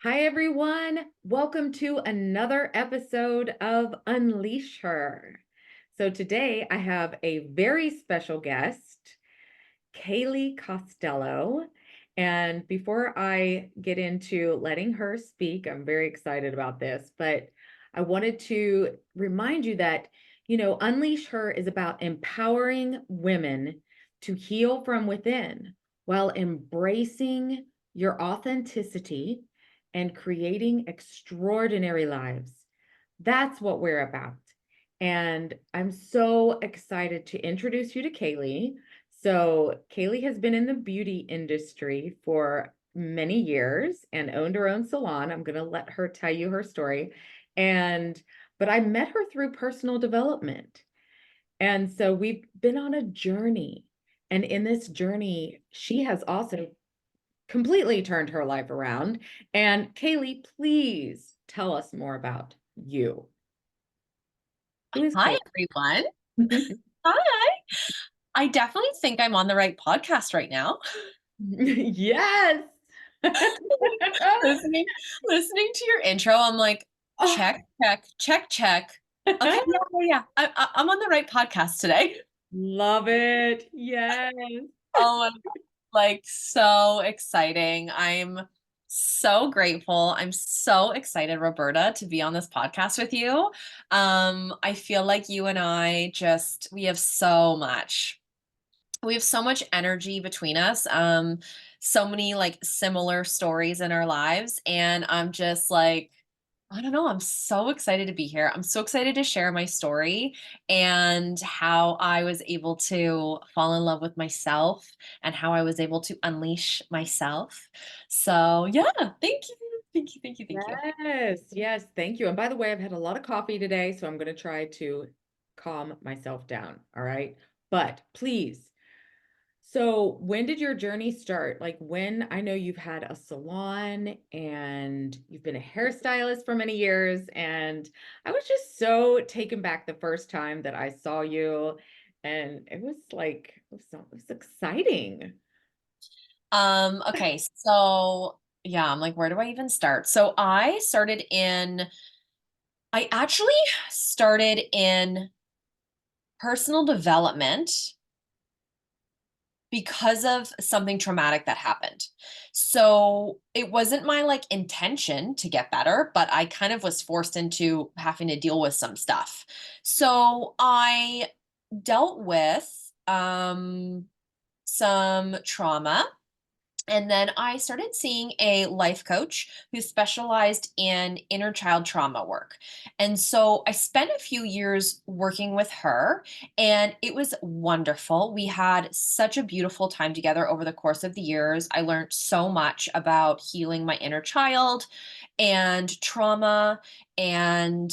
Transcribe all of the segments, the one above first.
Hi, everyone. Welcome to another episode of Unleash Her. So, today I have a very special guest, Ceilidh Costello. And before I get into letting her speak, I'm very excited about this, but I wanted to remind you that, Unleash Her is about empowering women to heal from within while embracing your authenticity and creating extraordinary lives. That's what we're about. And I'm so excited to introduce you to Ceilidh. So, Ceilidh has been in the beauty industry for many years and owned her own salon. I'm going to let her tell you her story. But I met her through personal development. And so we've been on a journey. And in this journey, she has also completely turned her life around. And Ceilidh, please tell us more about you. Who is Hi, Ceilidh? everyone. Hi. I definitely think I'm on the right podcast right now. Yes. Listening, listening to your intro, I'm like, Oh, check, check, check, check. Okay, yeah, yeah, yeah. I'm on the right podcast today. love it. Yes. Oh my God, like so exciting. I'm so grateful. I'm so excited, Roberta, to be on this podcast with you. I feel like you and I just we have so much energy between us, so many like similar stories in our lives, and I'm just like, I don't know, I'm so excited to be here. I'm so excited to share my story and how I was able to fall in love with myself and how I was able to unleash myself. So yeah, thank you, thank you. Yes. Yes. Thank you. And by the way, I've had a lot of coffee today, so I'm going to try to calm myself down. All right. But please. So, when did your journey start? Like, when I know you've had a salon and you've been a hairstylist for many years, and I was just so taken back the first time that I saw you, and it was like it was exciting. Okay, so yeah, I'm like, where do I even start? I actually started in personal development because of something traumatic that happened. So it wasn't my like intention to get better, but I kind of was forced into having to deal with some stuff. So I dealt with some trauma. And then I started seeing a life coach who specialized in inner child trauma work. And so I spent a few years working with her, and it was wonderful. We had such a beautiful time together over the course of the years. I learned so much about healing my inner child and trauma. And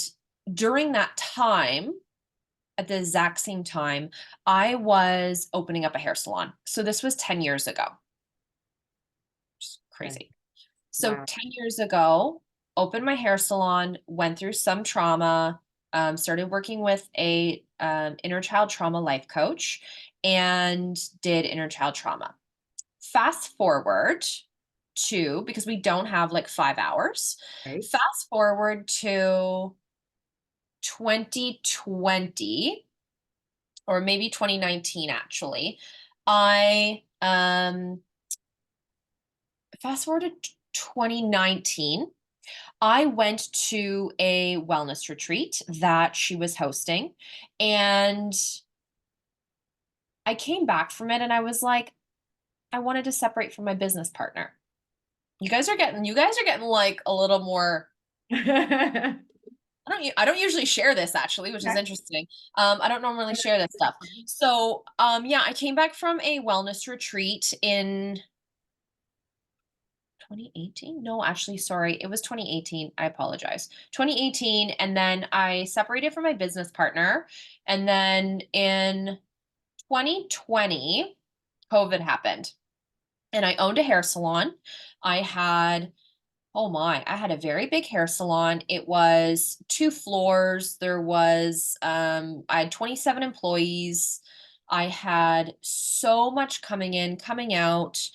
during that time, at the exact same time, I was opening up a hair salon. So this was 10 years ago. Okay. Crazy. So Wow. 10 years ago, opened my hair salon, went through some trauma, started working with a inner child trauma life coach, and did inner child trauma. Fast forward to, because we don't have like 5 hours, Right. fast forward to 2020 or maybe 2019 actually. I fast forward to 2019. I went to a wellness retreat that she was hosting, and I came back from it and I was like, I wanted to separate from my business partner. You guys are getting like a little more. Okay. I don't usually share this actually, which is interesting. I don't normally share this stuff. So yeah, I came back from a wellness retreat in 2018? No, actually, sorry. It was 2018. I apologize. 2018. And then I separated from my business partner. And then in 2020, COVID happened. And I owned a hair salon. I had, oh my, I had a very big hair salon. It was 2 floors. I had 27 employees. I had so much coming in, coming out.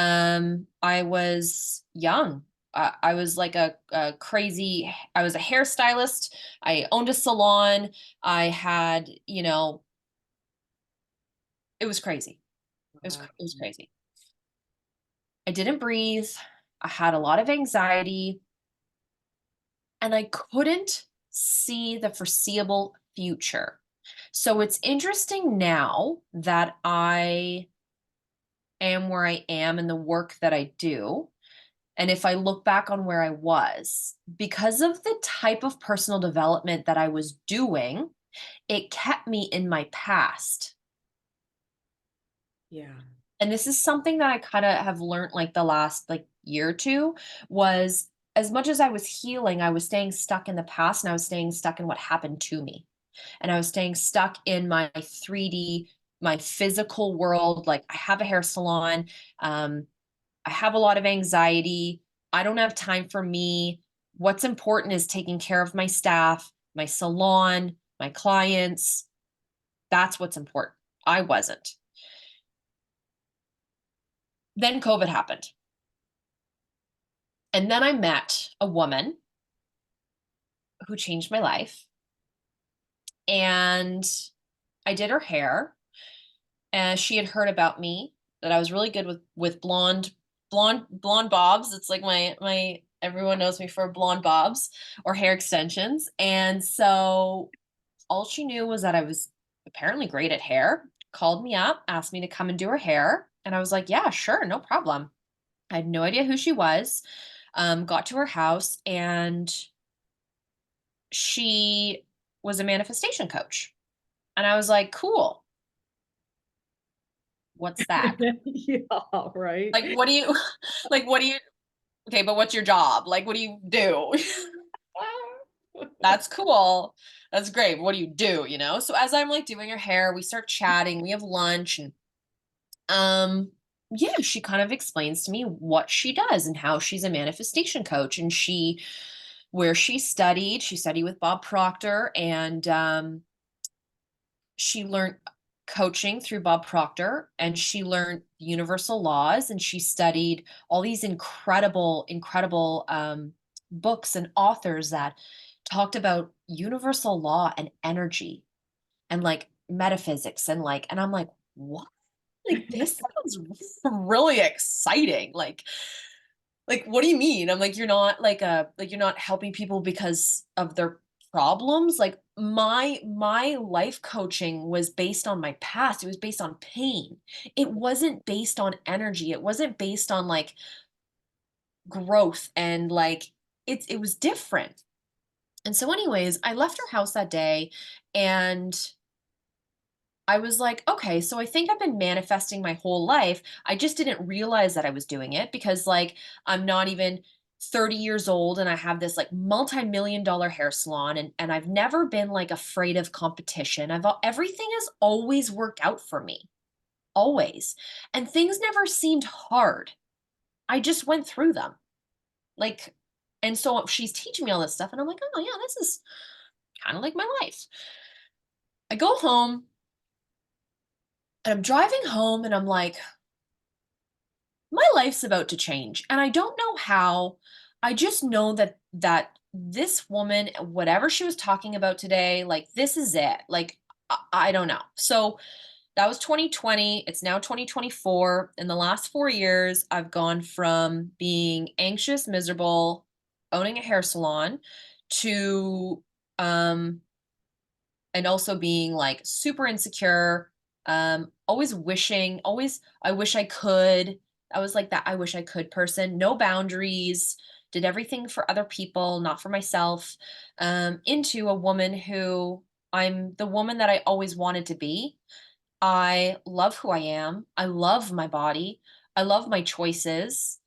I was young. I was like a crazy, I was a hairstylist. I owned a salon. I had, it was crazy. Wow. It was crazy. I didn't breathe. I had a lot of anxiety and I couldn't see the foreseeable future. So it's interesting now that I am where I am and the work that I do. And if I look back on where I was, because of the type of personal development that I was doing, it kept me in my past. Yeah. And this is something that I kind of have learned like the last like year or two was as much as I was healing, I was staying stuck in the past and I was staying stuck in what happened to me. And I was staying stuck in my 3D, my physical world. Like I have a hair salon. Um, I have a lot of anxiety. I don't have time for me. What's important is taking care of my staff, my salon, my clients. That's what's important. I wasn't. Then COVID happened. And then I met a woman who changed my life. And I did her hair. And she had heard about me that I was really good with blonde bobs. It's like my everyone knows me for blonde bobs or hair extensions. And so all she knew was that I was apparently great at hair, called me up, asked me to come and do her hair. And I was like, yeah, sure, no problem. I had no idea who she was. Got to her house and she was a manifestation coach. And I was like, cool. What's that? Yeah, right. Like, what do you, like, what do you, okay, but what's your job? Like, what do you do? That's cool. That's great. What do you do? So as I'm like doing her hair, we start chatting, we have lunch and um yeah, she kind of explains to me what she does and how she's a manifestation coach and where she studied with Bob Proctor and she learned coaching through Bob Proctor and she learned universal laws and she studied all these incredible books and authors that talked about universal law and energy and like metaphysics and I'm like, what? Like this sounds really exciting. Like what do you mean? I'm like, you're not like you're not helping people because of their problems. Like my life coaching was based on my past. It was based on pain. It wasn't based on energy. It wasn't based on like growth and like it was different. And so anyways, I left her house that day and I was like, okay, so I think I've been manifesting my whole life. I just didn't realize that I was doing it because, like, I'm not even 30 years old and I have this like multi-million dollar hair salon and I've never been like afraid of competition. Everything has always worked out for me, always. And things never seemed hard. I just went through them. Like, and so she's teaching me all this stuff and I'm like, oh yeah, this is kind of like my life. I go home and I'm driving home and I'm like, my life's about to change and I don't know how. I just know that this woman, whatever she was talking about today, like this is it. Like I don't know. So that was 2020. It's now 2024. In the last 4 years, I've gone from being anxious, miserable, owning a hair salon to and also being like super insecure, always wishing, always, I wish I could. I was like that I wish I could person, no boundaries, did everything for other people, not for myself, into a woman who I'm the woman that I always wanted to be. I love who I am. I love my body. I love my choices.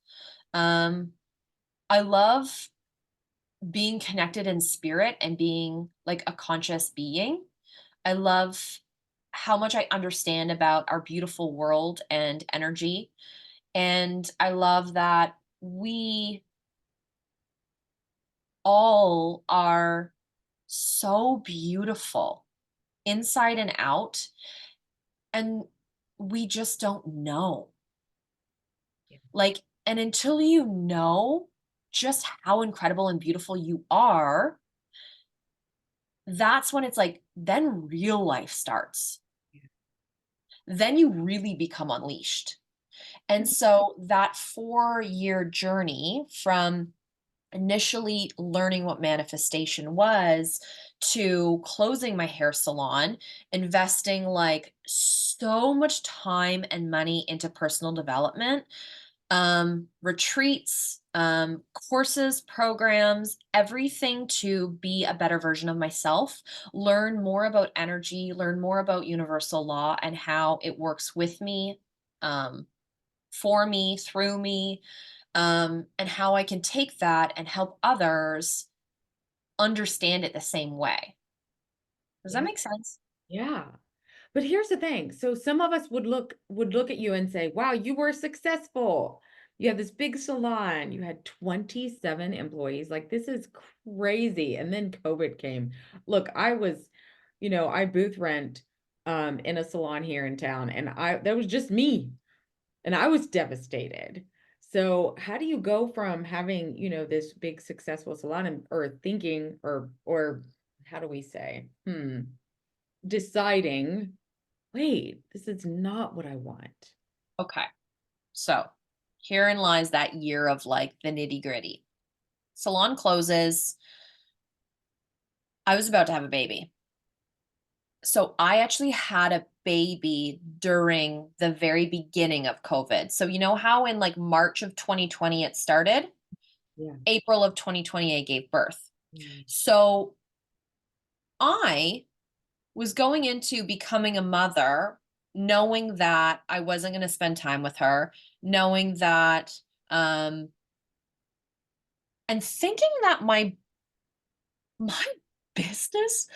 Um, I love being connected in spirit and being like a conscious being. I love how much I understand about our beautiful world and energy. And I love that we all are so beautiful inside and out. And we just don't know. Yeah. Like, and until you know, just how incredible and beautiful you are, that's when it's like, then real life starts. Then you really become unleashed. And so that 4-year journey from initially learning what manifestation was to closing my hair salon, investing like so much time and money into personal development, retreats, courses, programs, everything to be a better version of myself, learn more about energy, learn more about universal law and how it works with me, um, for me, through me, and how I can take that and help others understand it the same way. Does that Yeah. make sense? Yeah. But here's the thing. So some of us would look at you and say, "Wow, you were successful. You have this big salon. You had 27 employees. Like this is crazy." And then COVID came. Look, I booth rent in a salon here in town and I that was just me and I was devastated. So how do you go from having, this big successful salon or thinking or how do we say? Deciding, wait, this is not what I want. Okay. So herein lies that year of like the nitty gritty. Salon closes. I was about to have a baby. So I actually had a baby during the very beginning of COVID. So you know how in like March of 2020 it started? Yeah. April of 2020 I gave birth. Mm. So I was going into becoming a mother knowing that I wasn't going to spend time with her, knowing that um and thinking that my business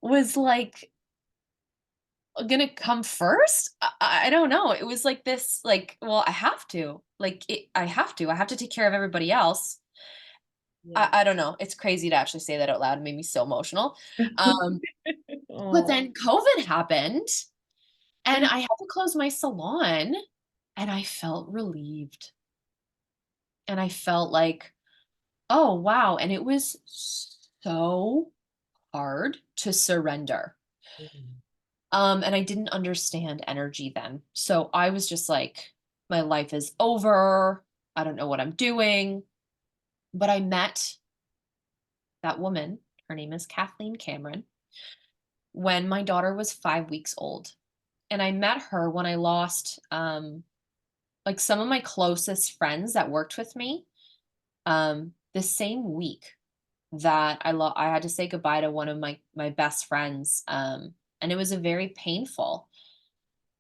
was like gonna come first. I don't know. It was like this, like, well, I have to. Like I have to take care of everybody else. Yeah. I don't know. It's crazy to actually say that out loud. It made me so emotional. Um, but Oh, then COVID happened and I had to close my salon and I felt relieved. And I felt like, oh wow. And it was so hard to surrender. mm, And I didn't understand energy then. So I was just like, my life is over. I don't know what I'm doing. But I met that woman. Her name is Kathleen Cameron when my daughter was 5 weeks old. And I met her when I lost like some of my closest friends that worked with me the same week that I had to say goodbye to one of my best friends. And it was a very painful.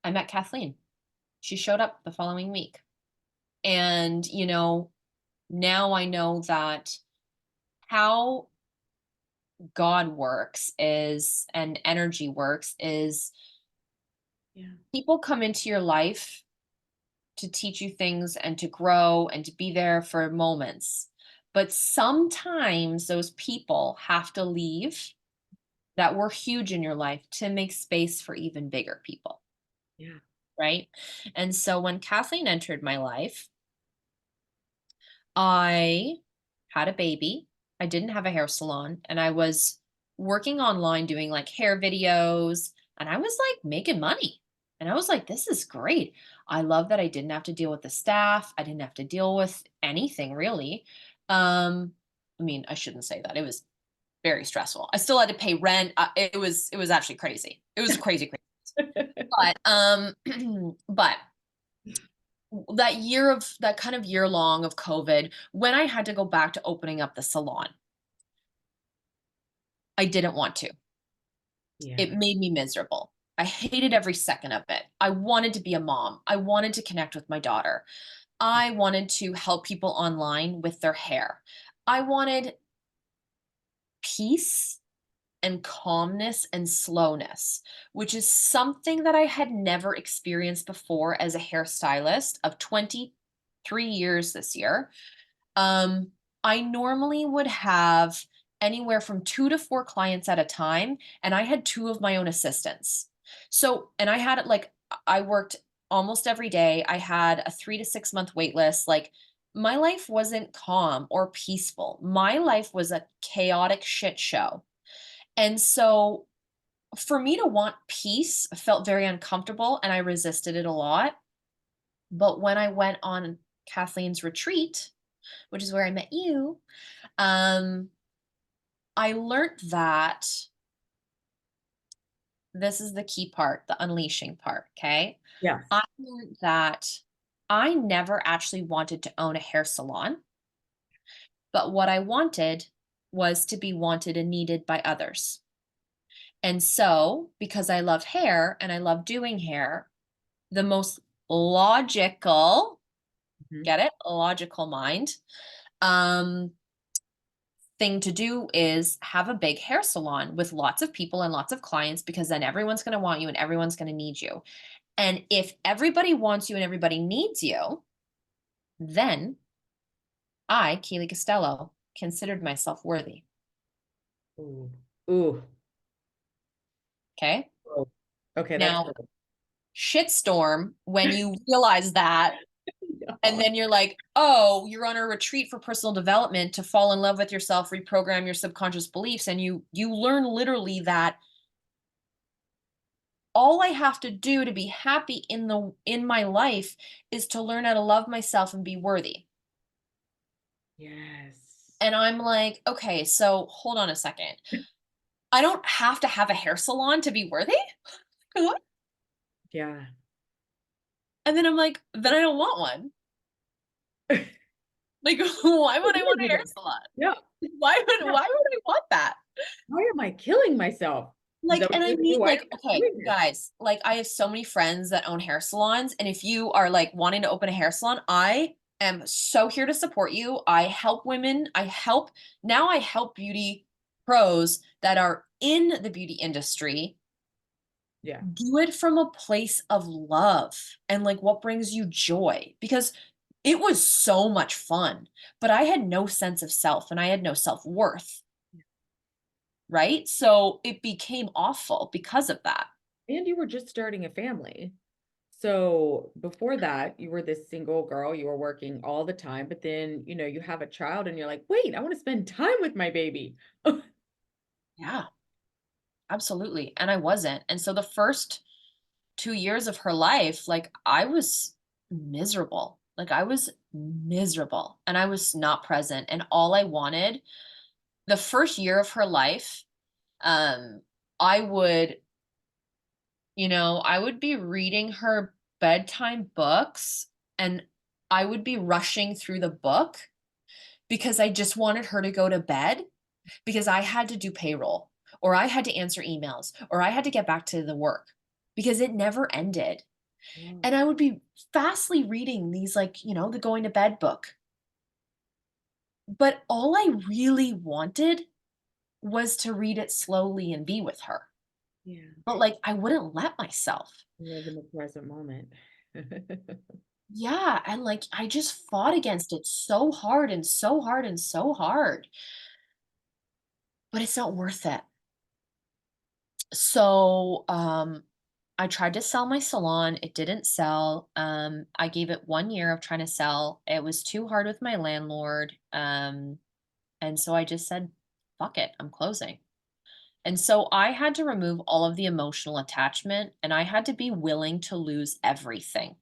I met Kathleen. She showed up the following week. And, now I know that how God works is and energy works is yeah. people come into your life to teach you things and to grow and to be there for moments. But sometimes those people have to leave that were huge in your life to make space for even bigger people. Yeah. Right. And so when Kathleen entered my life, I had a baby. I didn't have a hair salon and I was working online doing like hair videos and I was like making money. And I was like, this is great. I love that I didn't have to deal with the staff. I didn't have to deal with anything really. Um, I mean, I shouldn't say that. It was very stressful. I still had to pay rent. It was actually crazy. It was crazy, crazy. But but that kind of year long of COVID, when I had to go back to opening up the salon, I didn't want to. It Yeah. made me miserable. I hated every second of it. I wanted to be a mom. I wanted to connect with my daughter. I wanted to help people online with their hair. I wanted peace and calmness and slowness, which is something that I had never experienced before as a hairstylist of 23 years this year. Um, I normally would have anywhere from 2 to 4 clients at a time, and I had 2 of my own assistants. So and I had it like I worked almost every day. I had a 3 to 6 month wait list, like my life wasn't calm or peaceful. My life was a chaotic shit show. And so for me to want peace felt very uncomfortable and I resisted it a lot. But when I went on Kathleen's retreat, which is where I met you, um, I learned that this is the key part, the unleashing part. Okay. Yes. I learned that I never actually wanted to own a hair salon, but what I wanted was to be wanted and needed by others. And so, because I love hair and I love doing hair, the most logical, Mhm. get it? Logical mind, um, thing to do is have a big hair salon with lots of people and lots of clients because then everyone's going to want you and everyone's going to need you. And if everybody wants you and everybody needs you, then I, Keely Costello, considered myself worthy. Ooh. Ooh. Okay. Oh. Okay, that's Now, good. shitstorm when you realize that. And Yeah. then you're like, oh, you're on a retreat for personal development to fall in love with yourself, reprogram your subconscious beliefs. And you learn literally that all I have to do to be happy in my life is to learn how to love myself and be worthy. Yes. And I'm like, okay, so hold on a second. I don't have to have a hair salon to be worthy? What? Yeah. And then I'm like, then I don't want one. Like, why would I want a hair salon? Yeah. Yeah. Why would I want that? Why am I killing myself? Is Like, that what and I you're gonna do? mean, Why am like, I okay, doing this? guys, like, I have so many friends that own hair salons, and if you are like wanting to open a hair salon, I am so here to support you. I help women. I help beauty pros that are in the beauty industry Yeah. do it from a place of love and like what brings you joy because it was so much fun, but I had no sense of self and I had no self-worth, right? So it became awful because of that. And you were just starting a family. So before that, you were this single girl, you were working all the time, but then, you have a child and you're like, wait, I want to spend time with my baby. Yeah, absolutely. And I wasn't. And so the first 2 years of her life, like I was miserable. Like I was miserable and I was not present. And all I wanted the first year of her life, um, I would, I would be reading her bedtime books and I would be rushing through the book because I just wanted her to go to bed because I had to do payroll or I had to answer emails or I had to get back to the work because it never ended. Oh, And I would be fastly reading these, like, the going to bed book. But all I really wanted was to read it slowly and be with her. yeah. But like, I wouldn't let myself. Live in the present moment. Yeah. And like, I just fought against it so hard and so hard and so hard. But it's not worth it. So, I tried to sell my salon. It didn't sell. I gave it 1 year of trying to sell. It was too hard with my landlord. And so I just said, fuck it, I'm closing. And so I had to remove all of the emotional attachment and I had to be willing to lose everything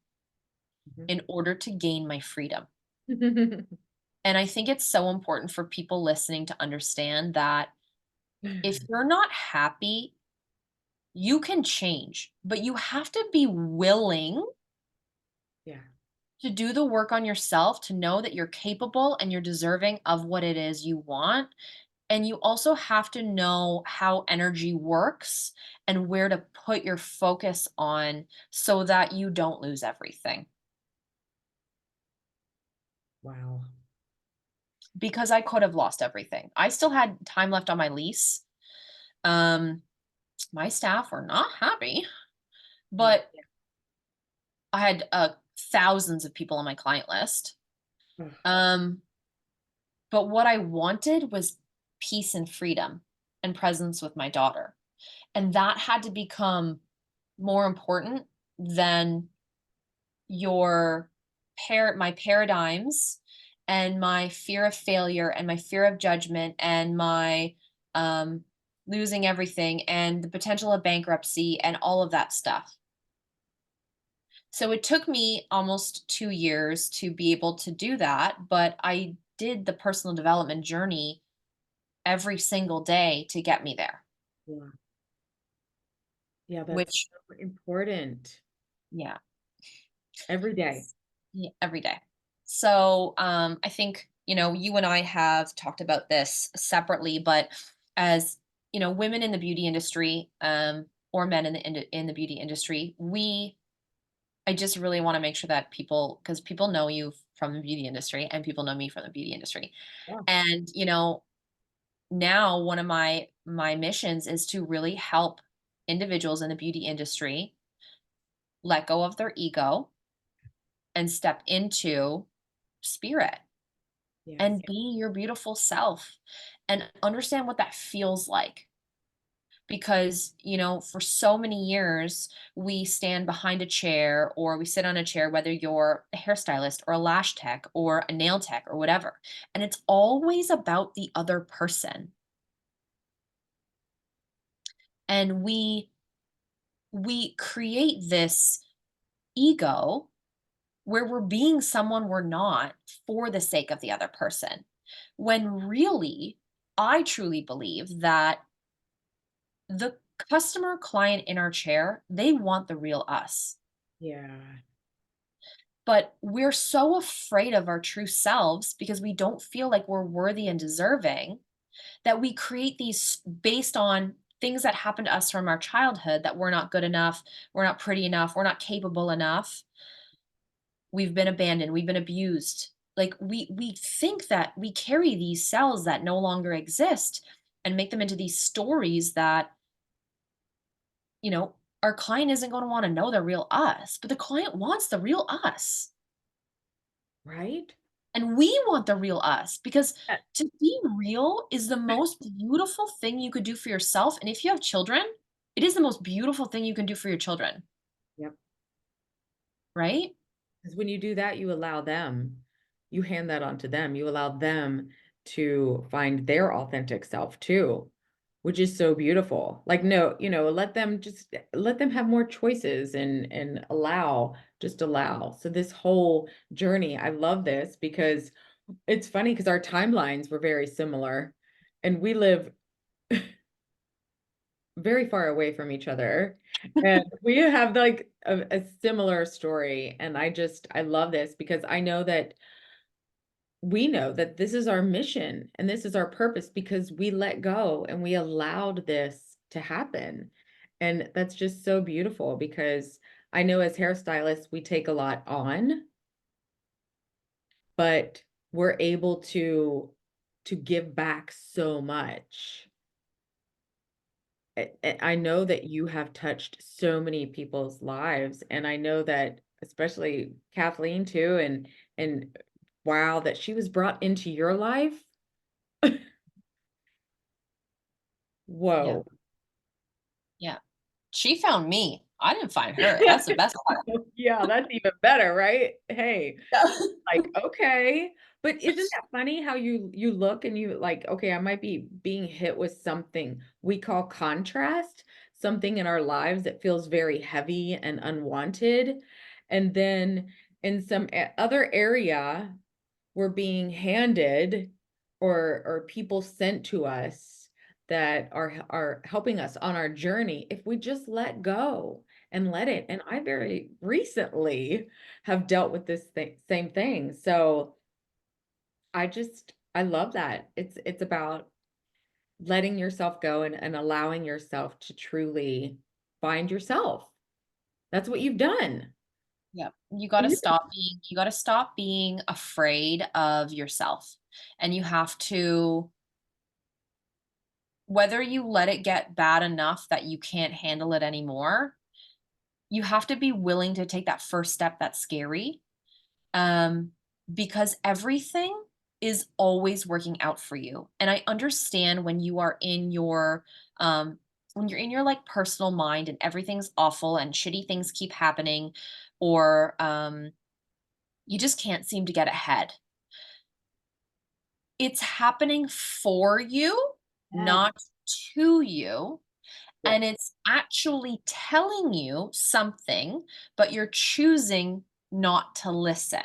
in order to gain my freedom. Mhm. And I think it's so important for people listening to understand that if you're not happy, you can change, but you have to be willing Yeah. to do the work on yourself to know that you're capable and you're deserving of what it is you want. And you also have to know how energy works and where to put your focus on so that you don't lose everything. Wow. Because I could have lost everything. I still had time left on my lease. Um, my staff were not happy, Mm. but I had thousands of people on my client list. Ugh. Um, but what I wanted was peace and freedom and presence with my daughter. And that had to become more important than your my paradigms and my fear of failure and my fear of judgment and my um, losing everything and the potential of bankruptcy and all of that stuff. So it took me almost 2 years to be able to do that, but I did the personal development journey every single day to get me there, Yeah. Yeah, that's which, so important. yeah, Every day. yeah, every day. So I think, you and I have talked about this separately, but as women in the beauty industry, or men in the beauty industry, I just really want to make sure that because people know you from the beauty industry and people know me from the beauty industry. Yeah. And, now one of my missions is to really help individuals in the beauty industry let go of their ego and step into spirit Yes. and be your beautiful self and understand what that feels like. Because, for so many years, we stand behind a chair or we sit on a chair, whether you're a hairstylist or a lash tech or a nail tech or whatever. And it's always about the other person. And we create this ego where we're being someone we're not for the sake of the other person. When really, I truly believe that the customer client in our chair, they want the real us. Yeah. But we're so afraid of our true selves because we don't feel like we're worthy and deserving that we create these based on things that happened to us from our childhood, that we're not good enough, we're not pretty enough, we're not capable enough, we've been abandoned, we've been abused. Like we think that we carry these cells that no longer exist and make them into these stories that, you know, our client isn't going to want to know the real us, but the client wants the real us. Right? And we want the real us because Uh, to be real is the most beautiful thing you could do for yourself. And if you have children, it is the most beautiful thing you can do for your children, Yep. right? Because when you do that, you allow them, you hand that on to them. You allow them to find their authentic self too, which is so beautiful. Like, no, let them have more choices and just allow. So this whole journey, I love this because it's funny because our timelines were very similar and we live very far away from each other. And we have like a similar story. And I love this because I know that we know that this is our mission and this is our purpose because we let go and we allowed this to happen. And that's just so beautiful because I know as hairstylists, we take a lot on, but we're able to give back so much. I know that you have touched so many people's lives, and I know that especially Kathleen too, and wow, that she was brought into your life. Yeah. Whoa. Yeah. She found me. I didn't find her. That's the best part. Yeah, that's even better, right? Hey, Yeah. like, okay. But isn't that funny how you look and you like, okay, I might be being hit with something we call contrast, something in our lives that feels very heavy and unwanted. And then in some other area, we're being handed or people sent to us that are helping us on our journey if we just let go and let it. And I very recently have dealt with this same thing. So I love that. It's about letting yourself go and allowing yourself to truly find yourself. That's what you've done. Yeah. And You got to stop being afraid of yourself. And you have to, whether you let it get bad enough that you can't handle it anymore, you have to be willing to take that first step that's scary, um, because everything is always working out for you. And I understand when you're in your like personal mind and everything's awful and shitty things keep happening, or you just can't seem to get ahead. It's happening for you, Yes. not to you. Yes. And it's actually telling you something, but you're choosing not to listen.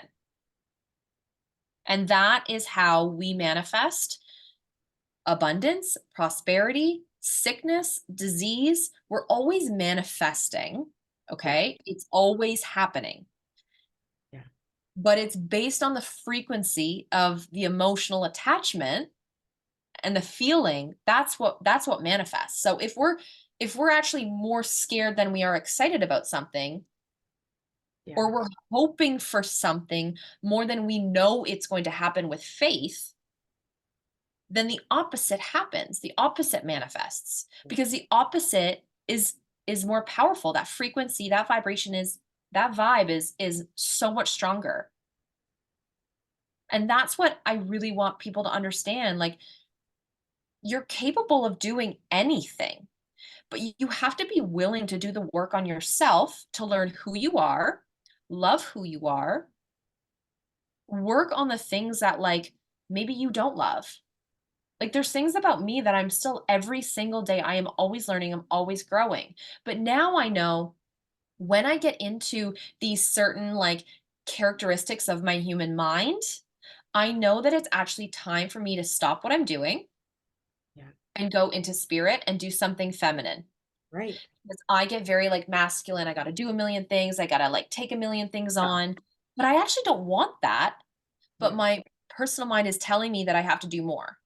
And that is how we manifest abundance, prosperity, sickness, disease. We're always manifesting. Yeah. Okay. It's always happening, Yeah. but it's based on the frequency of the emotional attachment and the feeling. That's what manifests. So if we're actually more scared than we are excited about something, Yeah. or we're hoping for something more than we know it's going to happen with faith, then the opposite happens. The opposite manifests because the opposite is more powerful. That frequency, that vibration is that vibe is so much stronger. And that's what I really want people to understand. Like, you're capable of doing anything, but you have to be willing to do the work on yourself to learn who you are, love who you are, work on the things that, like, maybe you don't love. Like, there's things about me that I'm still every single day, I am always learning, I'm always growing. But now I know when I get into these certain, like, characteristics of my human mind, I know that it's actually time for me to stop what I'm doing Yeah. and go into spirit and do something feminine. Right. Because I get very, like, masculine, I gotta do a million things, I gotta, like, take a million things Yeah. on, but I actually don't want that, but Yeah. my personal mind is telling me that I have to do more.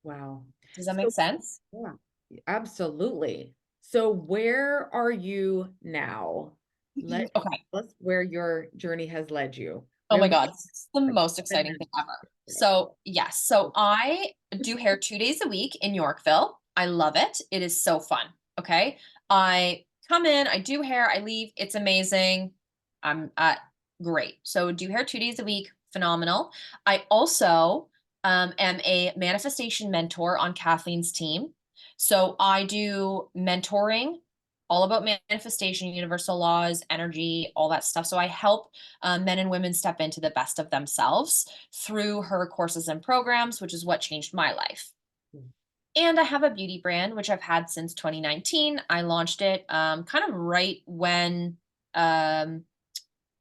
Wow. Does that make So, sense? yeah, absolutely. So where are you now? Let Okay. us where your journey has led you. Oh Where my were god, this is the you, like, most 7 exciting thing months ever. ago? So, yes, so I do hair 2 days a week in Yorkville. I love it. It is so fun, okay? I come in, I do hair, I leave, it's amazing. I'm great. So do hair 2 days a week, phenomenal. I also, am a manifestation mentor on Kathleen's team. So I do mentoring, all about manifestation, universal laws, energy, all that stuff. So I help men and women step into the best of themselves through her courses and programs, which is what changed my life. Mm. And I have a beauty brand, which I've had since 2019. I launched it kind of right when um,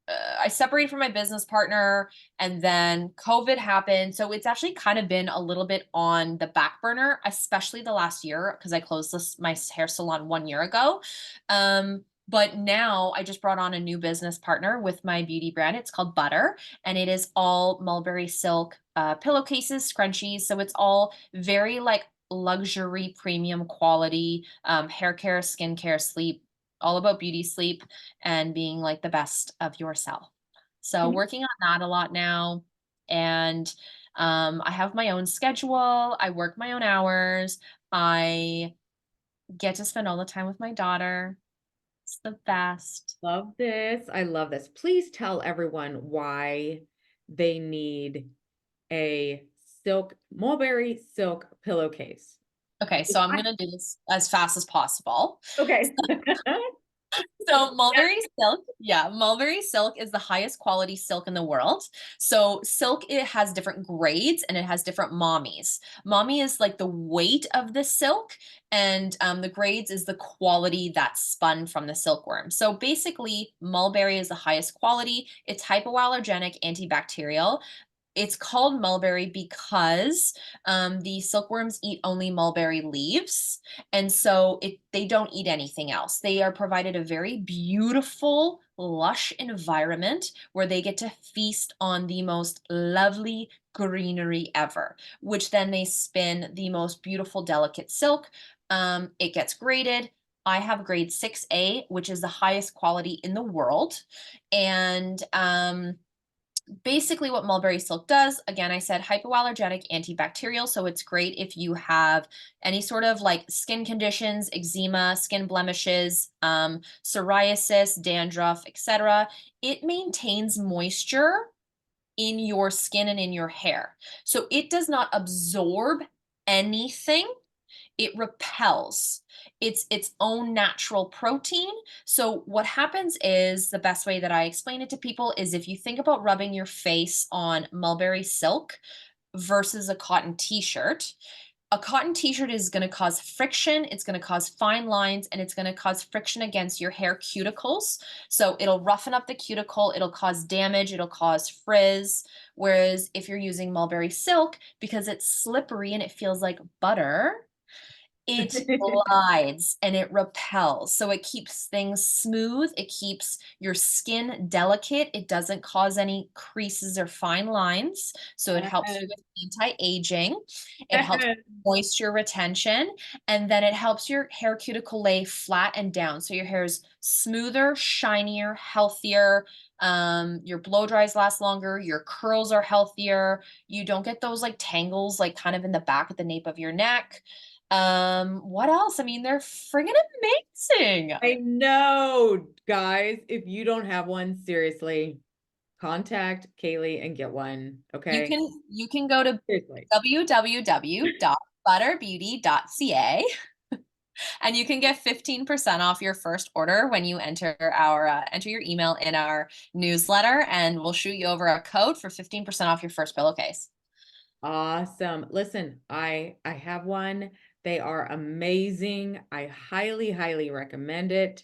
I separated from my business partner and then COVID happened. So it's actually kind of been a little bit on the back burner, especially the last year because I closed my hair salon 1 year ago. But now I just brought on a new business partner with my beauty brand. It's called Butter, and it is all mulberry silk pillowcases, scrunchies. So it's all very, like, luxury, premium quality hair care, skincare, sleep, all about beauty, sleep, and being, like, the best of yourself. So Can you working on that a lot now. And I have my own schedule. I work my own hours. I get to spend all the time with my daughter. It's the best. love this? I love this. Please tell everyone why they need a mulberry silk pillowcase. Okay, so I'm gonna do this as fast as possible. Okay. So Yes. mulberry silk is the highest quality silk in the world. So silk, it has different grades and it has different mommies. Mommy is like the weight of the silk, and the grades is the quality that's spun from the silkworm. So basically, mulberry is the highest quality. It's hypoallergenic, antibacterial. It's called mulberry because the silkworms eat only mulberry leaves, and so they don't eat anything else. They are provided a very beautiful, lush environment where they get to feast on the most lovely greenery ever, which then they spin the most beautiful, delicate silk. It gets graded. I have grade 6A, which is the highest quality in the world, and basically what mulberry silk does, again, I said hypoallergenic, antibacterial, so it's great if you have any sort of, like, skin conditions, eczema, skin blemishes, psoriasis, dandruff, etc. It maintains moisture in your skin and in your hair, so it does not absorb anything, it repels. It's its own natural protein. So what happens is, the best way that I explain it to people is, if you think about rubbing your face on mulberry silk, versus a cotton t-shirt. A cotton t-shirt is going to cause friction, it's going to cause fine lines, and it's going to cause friction against your hair cuticles. So it'll roughen up the cuticle, it'll cause damage, it'll cause frizz. Whereas if you're using mulberry silk, because it's slippery and it feels like butter, it glides and it repels. So it keeps things smooth. It keeps your skin delicate. It doesn't cause any creases or fine lines. So it helps you Yes. with anti-aging. It helps moisture retention. And then it helps your hair cuticle lay flat and down. So your hair is smoother, shinier, healthier. Your blow dries last longer. Your curls are healthier. You don't get those like tangles, like kind of in the back at the nape of your neck. What else? I mean, they're friggin' amazing. I know, guys. If you don't have one, seriously, contact Kaylee and get one. You Okay. can you can go to Seriously. www.butterbeauty.ca and you can get 15% off your first order when you enter your email in our newsletter, and we'll shoot you over a code for 15% off your first pillowcase. Awesome. Listen, I have one. They are amazing. I highly, highly recommend it.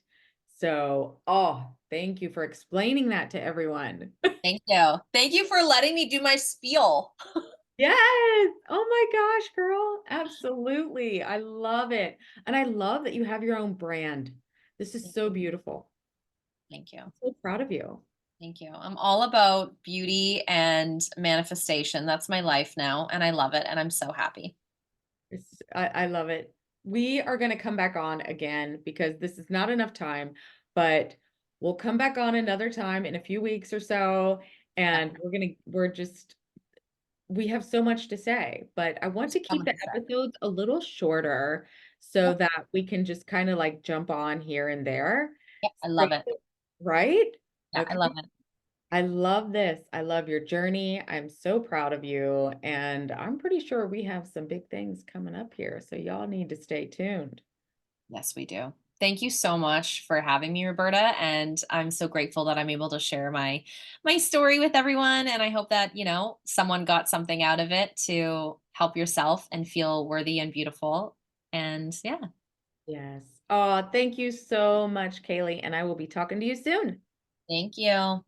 So, oh, thank you for explaining that to everyone. Thank you. Thank you for letting me do my spiel. Yes. Oh my gosh, girl. Absolutely. I love it. And I love that you have your own brand. This is so beautiful. Thank you. I'm so proud of you. Thank you. I'm all about beauty and manifestation. That's my life now, and I love it, and I'm so happy. I love it. We are going to come back on again because this is not enough time, but we'll come back on another time in a few weeks or so. Yeah, And we have so much to say, but I want there's to so keep much the to say. episodes a little shorter so Yep, that we can just kind of like jump on here and there. yep, I So, love it. right? Yeah, I Okay. love it. I love this. I love your journey. I'm so proud of you. And I'm pretty sure we have some big things coming up here. So y'all need to stay tuned. Yes, we do. Thank you so much for having me, Roberta, and I'm so grateful that I'm able to share my story with everyone, and I hope that, someone got something out of it to help yourself and feel worthy and beautiful. And yeah, Yes. Oh, thank you so much, Kaylee. And I will be talking to you soon. thank you.